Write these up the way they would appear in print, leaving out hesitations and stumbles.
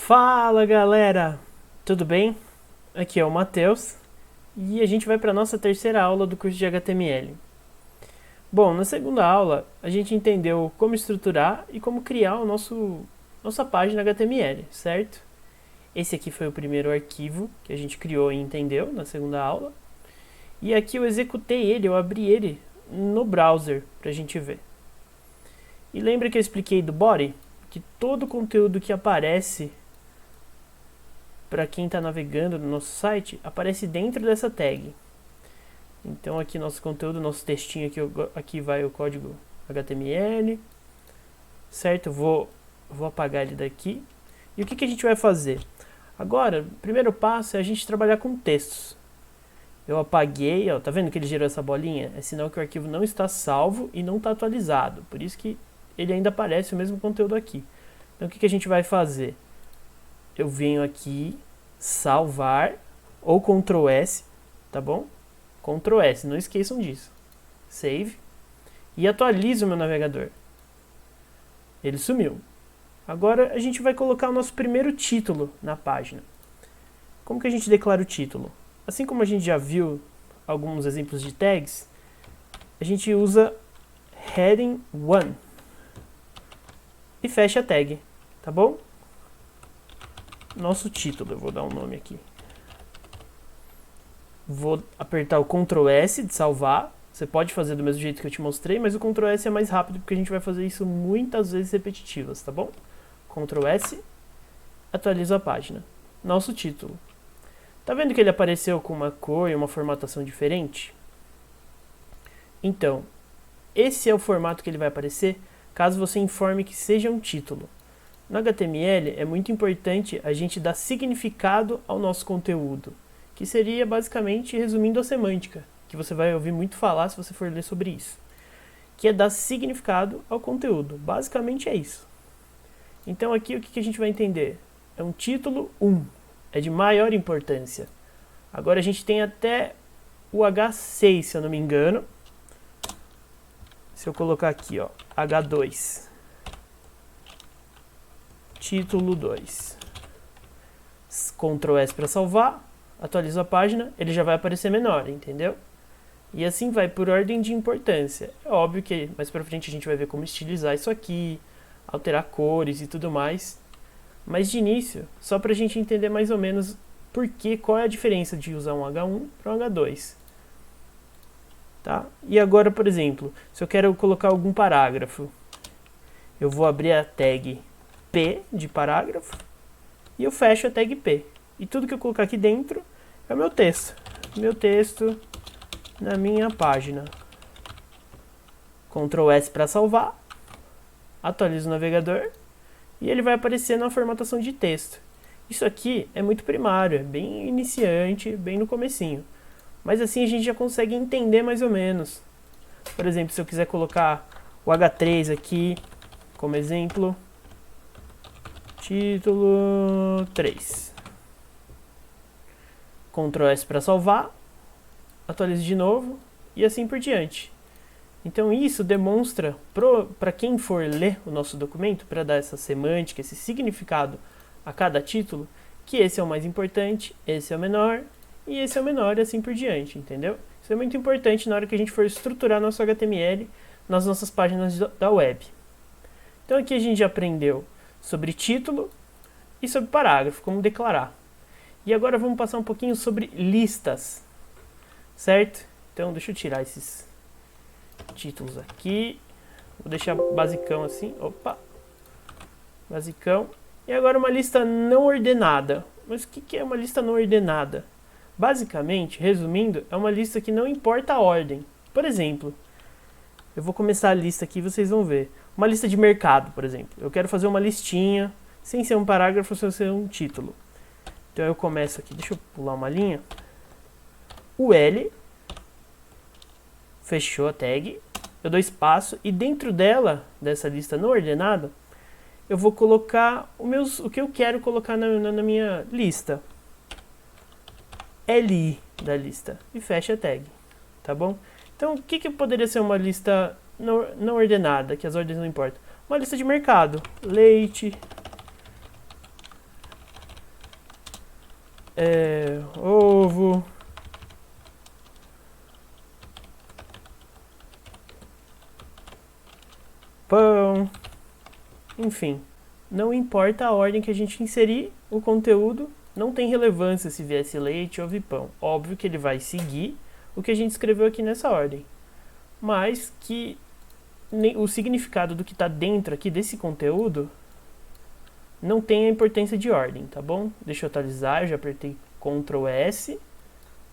Fala galera, tudo bem? Aqui é o Matheus e a gente vai para a nossa terceira aula do curso de HTML. Bom, na segunda aula a gente entendeu como estruturar e como criar nossa página HTML, certo? Esse aqui foi o primeiro arquivo que a gente criou e entendeu na segunda aula. E aqui eu executei ele, eu abri ele no browser para a gente ver. E lembra que eu expliquei do body? Que todo o conteúdo que aparece para quem está navegando no nosso site, aparece dentro dessa tag. Então aqui nosso conteúdo, nosso textinho, aqui vai o código HTML, certo? Eu vou apagar ele daqui. E o que a gente vai fazer? Agora, o primeiro passo é a gente trabalhar com textos. Eu apaguei, ó, tá vendo que ele gerou essa bolinha? É sinal que o arquivo não está salvo e não está atualizado. Por isso que ele ainda aparece o mesmo conteúdo aqui. Então o que a gente vai fazer? Eu venho aqui, salvar, ou Ctrl S, tá bom? Ctrl S, não esqueçam disso. Save. E atualizo o meu navegador. Ele sumiu. Agora a gente vai colocar o nosso primeiro título na página. Como que a gente declara o título? Assim como a gente já viu alguns exemplos de tags, a gente usa heading 1 e fecha a tag, tá bom? Nosso título, eu vou dar um nome aqui. Vou apertar o Ctrl S de salvar. Você pode fazer do mesmo jeito que eu te mostrei, mas o Ctrl S é mais rápido porque a gente vai fazer isso muitas vezes repetitivas, tá bom? Ctrl S, atualizo a página. Nosso título. Tá vendo que ele apareceu com uma cor e uma formatação diferente? Então, esse é o formato que ele vai aparecer caso você informe que seja um título. No HTML é muito importante a gente dar significado ao nosso conteúdo, que seria basicamente resumindo a semântica, que você vai ouvir muito falar se você for ler sobre isso, que é dar significado ao conteúdo. Basicamente é isso. Então aqui o que a gente vai entender? É um título 1, é de maior importância. Agora a gente tem até o H6, se eu não me engano. Se eu colocar aqui, ó, H2. Título 2. Ctrl S para salvar, atualizo a página, ele já vai aparecer menor, entendeu? E assim vai por ordem de importância. É óbvio que mais pra frente a gente vai ver como estilizar isso aqui, alterar cores e tudo mais. Mas de início, só pra gente entender mais ou menos qual é a diferença de usar um H1 para um H2. Tá? E agora, por exemplo, se eu quero colocar algum parágrafo, eu vou abrir a tag P de parágrafo e eu fecho a tag P. E tudo que eu colocar aqui dentro é o meu texto. Meu texto na minha página. Ctrl S para salvar. Atualizo o navegador e ele vai aparecer na formatação de texto. Isso aqui é muito primário, é bem iniciante, bem no comecinho. Mas assim a gente já consegue entender mais ou menos. Por exemplo, se eu quiser colocar o H3 aqui como exemplo, título 3. Ctrl S para salvar, atualizo de novo e assim por diante. Então isso demonstra para quem for ler o nosso documento, para dar essa semântica, esse significado a cada título, que esse é o mais importante, esse é o menor e esse é o menor e assim por diante, entendeu? Isso é muito importante na hora que a gente for estruturar nosso HTML nas nossas páginas da web. Então aqui a gente já aprendeu sobre título e sobre parágrafo, como declarar. E agora vamos passar um pouquinho sobre listas, certo? Então deixa eu tirar esses títulos aqui, vou deixar basicão assim, opa, basicão. E agora uma lista não ordenada. Mas o que é uma lista não ordenada? Basicamente, resumindo, é uma lista que não importa a ordem. Por exemplo, eu vou começar a lista aqui e vocês vão ver. Uma lista de mercado, por exemplo. Eu quero fazer uma listinha, sem ser um parágrafo, sem ser um título. Então eu começo aqui, deixa eu pular uma linha. O L, fechou a tag, eu dou espaço e dentro dela, dessa lista não ordenada, eu vou colocar o que eu quero colocar na minha lista. LI da lista e fecha a tag, tá bom? Então o que poderia ser uma lista não ordenada, que as ordens não importam? Uma lista de mercado, leite, ovo, pão, enfim. Não importa a ordem que a gente inserir, o conteúdo não tem relevância se viesse leite, ovo e pão. Óbvio que ele vai seguir o que a gente escreveu aqui nessa ordem. Mas que o significado do que está dentro aqui desse conteúdo não tem a importância de ordem, tá bom? Deixa eu atualizar, eu já apertei Ctrl S,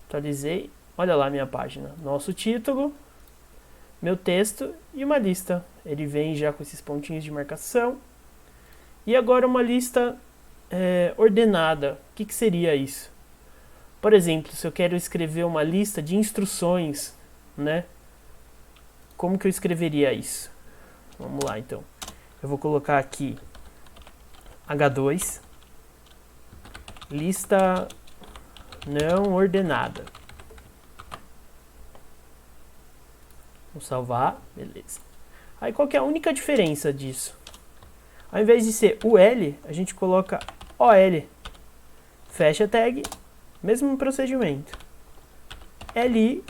atualizei. Olha lá a minha página. Nosso título, meu texto e uma lista. Ele vem já com esses pontinhos de marcação. E agora uma lista ordenada. O que seria isso? Por exemplo, se eu quero escrever uma lista de instruções, né? Como que eu escreveria isso? Vamos lá, então. Eu vou colocar aqui H2, lista não ordenada. Vou salvar, beleza. Aí qual que é a única diferença disso? Ao invés de ser UL, a gente coloca OL. Fecha a tag, mesmo procedimento. LI,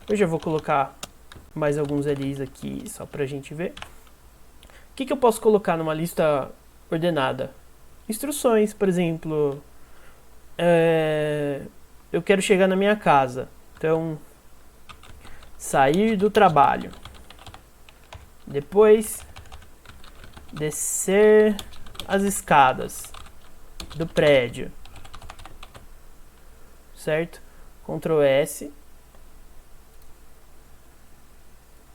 eu já vou colocar mais alguns LIs aqui, só pra gente ver. O que eu posso colocar numa lista ordenada? Instruções, por exemplo. Eu quero chegar na minha casa. Então, sair do trabalho. Depois, descer as escadas do prédio. Certo? Ctrl S.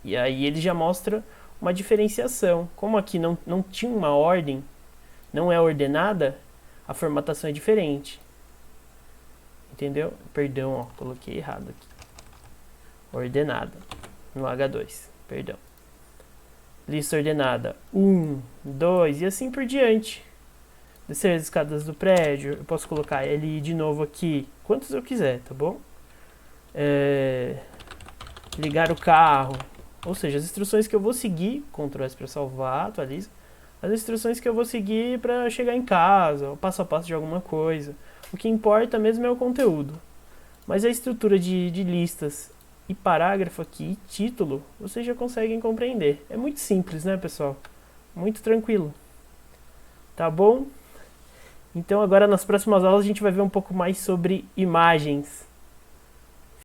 E aí ele já mostra uma diferenciação. Como aqui não tinha uma ordem, não é ordenada, a formatação é diferente. Entendeu? Perdão, ó, coloquei errado aqui. Ordenada. No H2, perdão. Lista ordenada 1, 2 e assim por diante. Descer as escadas do prédio, eu posso colocar ele de novo aqui, quantos eu quiser, tá bom? Ligar o carro, ou seja, as instruções que eu vou seguir, Ctrl S para salvar, atualiza, as instruções que eu vou seguir para chegar em casa, o passo a passo de alguma coisa. O que importa mesmo é o conteúdo. Mas a estrutura de listas e parágrafo aqui, título, vocês já conseguem compreender. É muito simples, né, pessoal? Muito tranquilo. Tá bom? Então agora nas próximas aulas a gente vai ver um pouco mais sobre imagens.